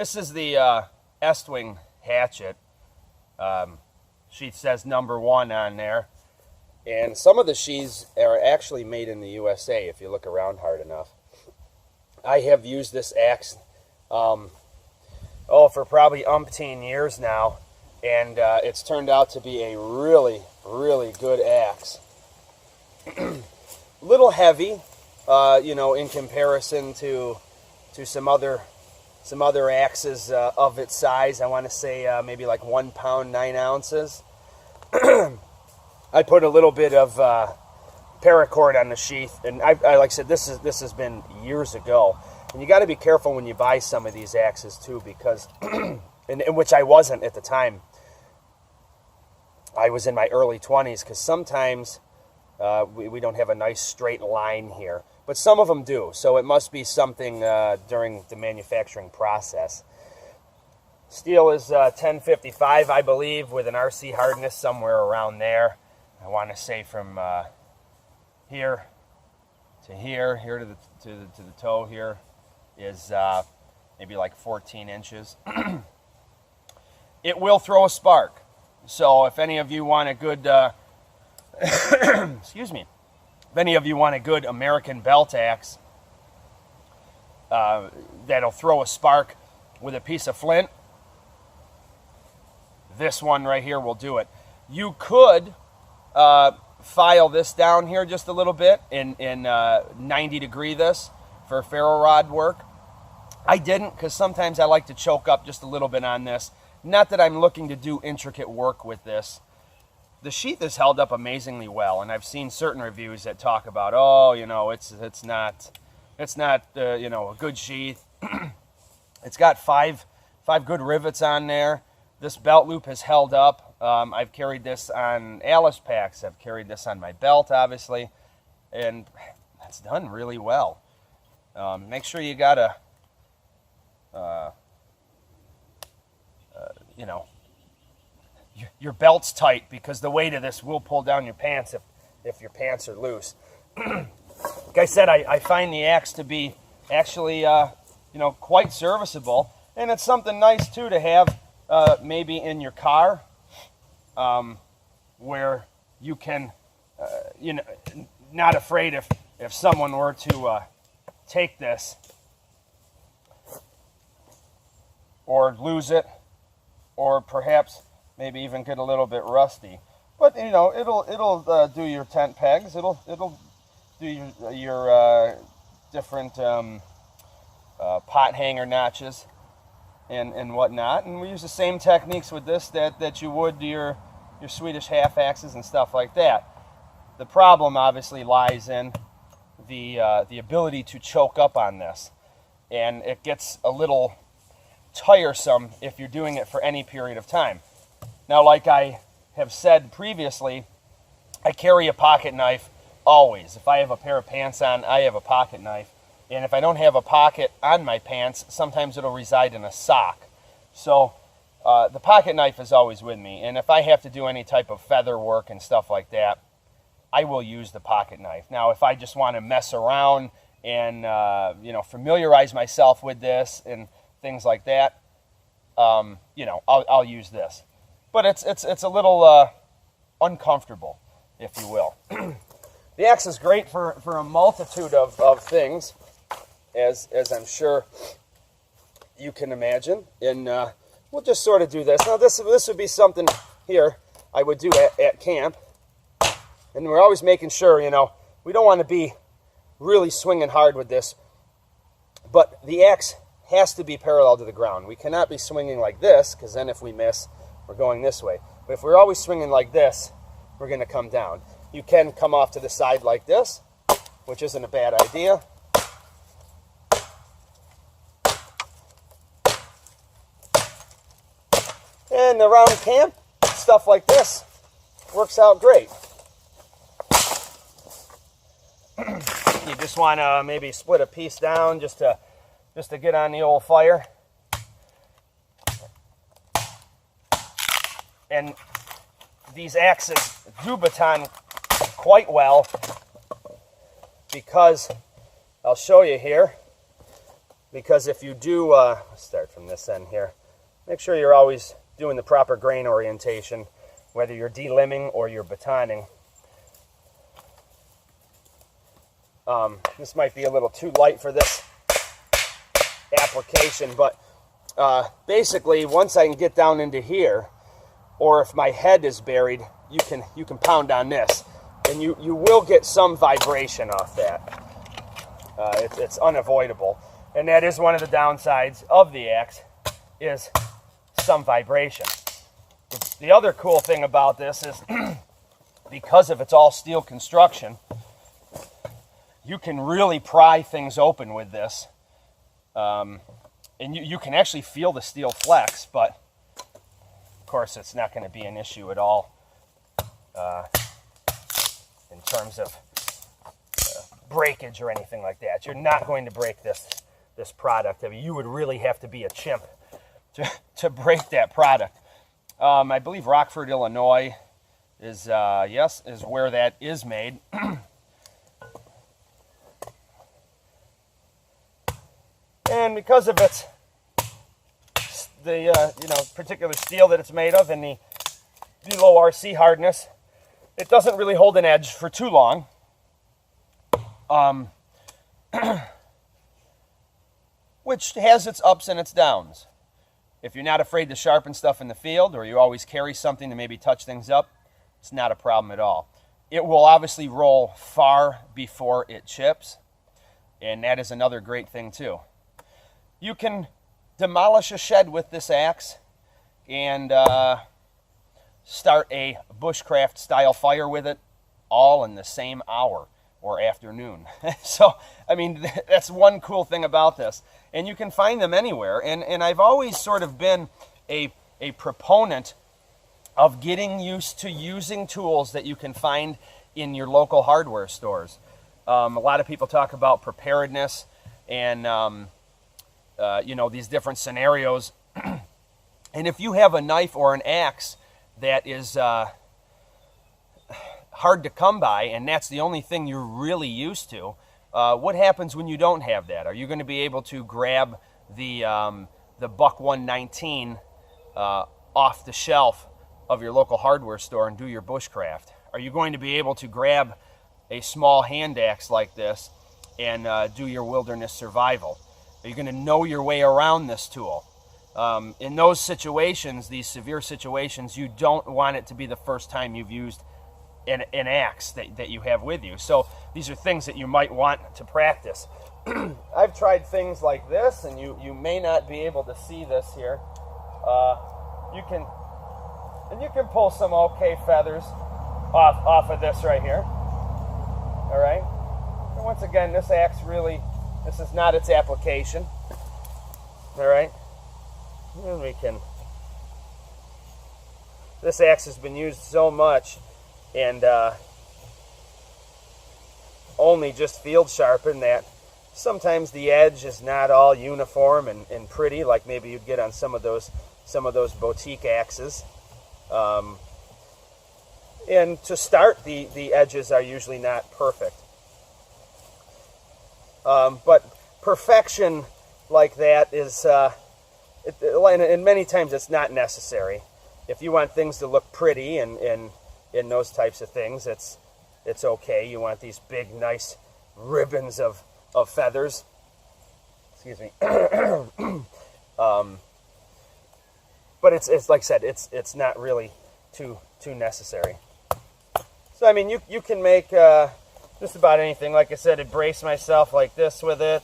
This is the Estwing Hatchet. Sheath says #1 on there. And some of the sheaths are actually made in the USA if you look around hard enough. I have used this axe for probably umpteen years now, and it's turned out to be a really, really good axe. A little heavy, in comparison to some other axes of its size. I want to say maybe like 1 pound 9 ounces. I put a little bit of paracord on the sheath, and I like I said, this has been years ago. And you got to be careful when you buy some of these axes too, because, in which I wasn't at the time. I was in my early 20s, because sometimes we don't have a nice straight line here, but some of them do. So it must be something during the manufacturing process. Steel is 1055, I believe, with an RC hardness somewhere around there. I want to say from here to here, to the toe here is maybe like 14 inches. It will throw a spark. So if any of you want a good, excuse me, if any of you want a good American belt axe that'll throw a spark with a piece of flint, this one right here will do it. You could file this down here just a little bit in 90 degree this for ferro rod work. I didn't, because sometimes I like to choke up just a little bit on this. Not that I'm looking to do intricate work with this. The sheath has held up amazingly well, and I've seen certain reviews that talk about, it's not a good sheath. It's got five good rivets on there. This belt loop has held up. I've carried this on Alice packs. I've carried this on my belt, obviously, and it's done really well. Make sure you got your belt's tight, because the weight of this will pull down your pants if your pants are loose. Like I said, I find the axe to be actually quite serviceable, and it's something nice too to have maybe in your car, where you can not afraid if someone were to take this or lose it, or perhaps maybe even get a little bit rusty. But it'll do your tent pegs. It'll do your different pot hanger notches and whatnot. And we use the same techniques with this that you would do your Swedish half axes and stuff like that. The problem obviously lies in the ability to choke up on this, and it gets a little tiresome if you're doing it for any period of time. Now, like I have said previously, I carry a pocket knife always. If I have a pair of pants on, I have a pocket knife. And if I don't have a pocket on my pants, sometimes it'll reside in a sock. So the pocket knife is always with me. And if I have to do any type of feather work and stuff like that, I will use the pocket knife. Now, if I just want to mess around and familiarize myself with this and things like that, I'll use this. But it's a little uncomfortable, if you will. The axe is great for a multitude of things, as I'm sure you can imagine. And we'll just sort of do this. Now, this would be something here I would do at camp. And we're always making sure, we don't want to be really swinging hard with this. But the axe has to be parallel to the ground. We cannot be swinging like this, because then if we miss, we're going this way. But if we're always swinging like this, we're going to come down. You can come off to the side like this, which isn't a bad idea. And around camp, stuff like this works out great. You just want to maybe split a piece down just to get on the old fire. And these axes do baton quite well, because I'll show you here. Because if you do, let's start from this end here. Make sure you're always doing the proper grain orientation, whether you're delimbing or you're batoning. This might be a little too light for this application, but basically once I can get down into here, or if my head is buried, you can pound on this, and you will get some vibration off that. It's unavoidable, and that is one of the downsides of the axe, is some vibration. The other cool thing about this is because of its all steel construction, you can really pry things open with this, and you can actually feel the steel flex, but of course it's not going to be an issue at all in terms of breakage or anything like that. You're not going to break this product. I mean, you would really have to be a chimp to break that product. I believe Rockford, Illinois is where that is made. And because of the particular steel that it's made of and the low RC hardness, it doesn't really hold an edge for too long. Which has its ups and its downs. If you're not afraid to sharpen stuff in the field, or you always carry something to maybe touch things up, it's not a problem at all. It will obviously roll far before it chips, and that is another great thing too. You can demolish a shed with this axe and start a bushcraft style fire with it all in the same hour or afternoon. So, I mean, that's one cool thing about this. And you can find them anywhere. And I've always sort of been a proponent of getting used to using tools that you can find in your local hardware stores. A lot of people talk about preparedness and, these different scenarios. And if you have a knife or an axe that is hard to come by, and that's the only thing you're really used to, what happens when you don't have that? Are you going to be able to grab the Buck 119 off the shelf of your local hardware store and do your bushcraft? Are you going to be able to grab a small hand axe like this and do your wilderness survival? Are you going to know your way around this tool? In those situations, these severe situations, you don't want it to be the first time you've used an axe that you have with you. So these are things that you might want to practice. I've tried things like this, and you may not be able to see this here. You can pull some okay feathers off of this right here. All right. And once again, this axe really, this is not its application. All right. And we can. This axe has been used so much, and only just field sharpened, that sometimes the edge is not all uniform and pretty, like maybe you'd get on some of those boutique axes. And to start, the edges are usually not perfect. But perfection like that is, and many times it's not necessary. If you want things to look pretty and in those types of things, it's okay. You want these big, nice ribbons of feathers. Excuse me. But it's like I said, it's not really too necessary. So I mean, you can make just about anything. Like I said, I brace myself like this with it.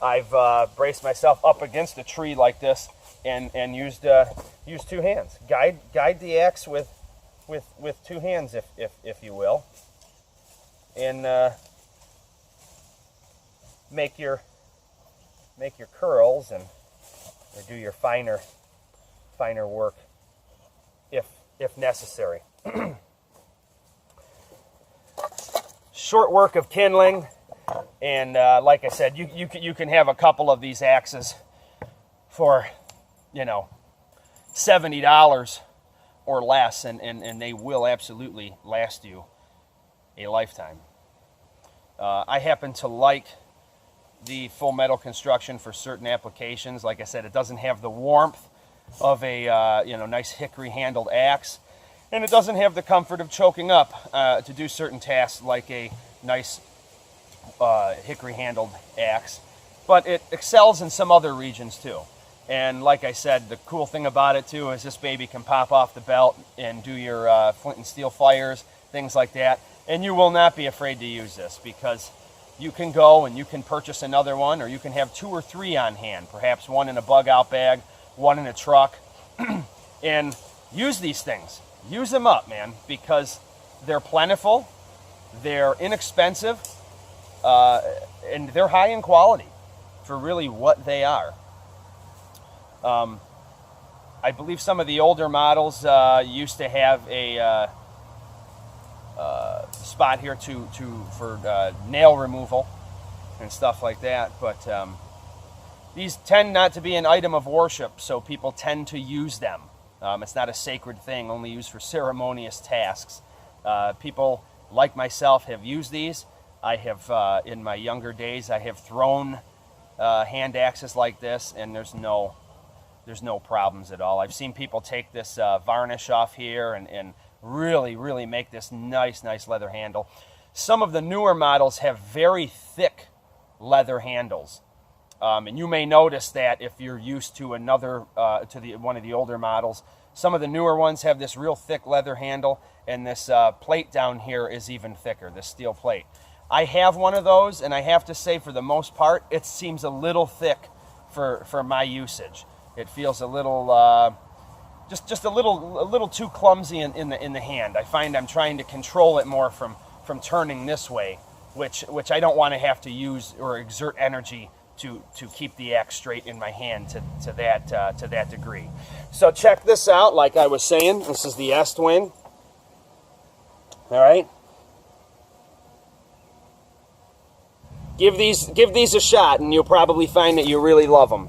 I've braced myself up against a tree like this and used two hands. Guide the axe with two hands, if you will, and make your curls or do your finer work if necessary. Short work of kindling, and like I said, you can have a couple of these axes for $70 or less, and they will absolutely last you a lifetime. I happen to like the full metal construction for certain applications. Like I said, it doesn't have the warmth of a nice hickory handled axe, and it doesn't have the comfort of choking up to do certain tasks like a nice hickory handled axe, but it excels in some other regions too. And like I said, the cool thing about it too is this baby can pop off the belt and do your flint and steel fires, things like that. And you will not be afraid to use this, because you can go and you can purchase another one, or you can have 2 or 3 on hand, perhaps one in a bug out bag, one in a truck, and use these things. Use them up, man, because they're plentiful, they're inexpensive, and they're high in quality for really what they are. I believe some of the older models used to have a spot here for nail removal and stuff like that, but these tend not to be an item of worship, so people tend to use them. It's not a sacred thing, only used for ceremonious tasks. People like myself have used these. I have, in my younger days, I have thrown hand axes like this, and there's no problems at all. I've seen people take this varnish off here and really make this nice leather handle. Some of the newer models have very thick leather handles. And you may notice that if you're used to one of the older models. Some of the newer ones have this real thick leather handle, and this plate down here is even thicker, this steel plate. I have one of those, and I have to say, for the most part, it seems a little thick for my usage. It feels a little, just a little too clumsy in the hand. I find I'm trying to control it more from turning this way, which I don't want to have to use or exert energy to keep the axe straight in my hand to that degree. So check this out. Like I was saying, this is the Estwing. All right. Give these a shot, and you'll probably find that you really love them.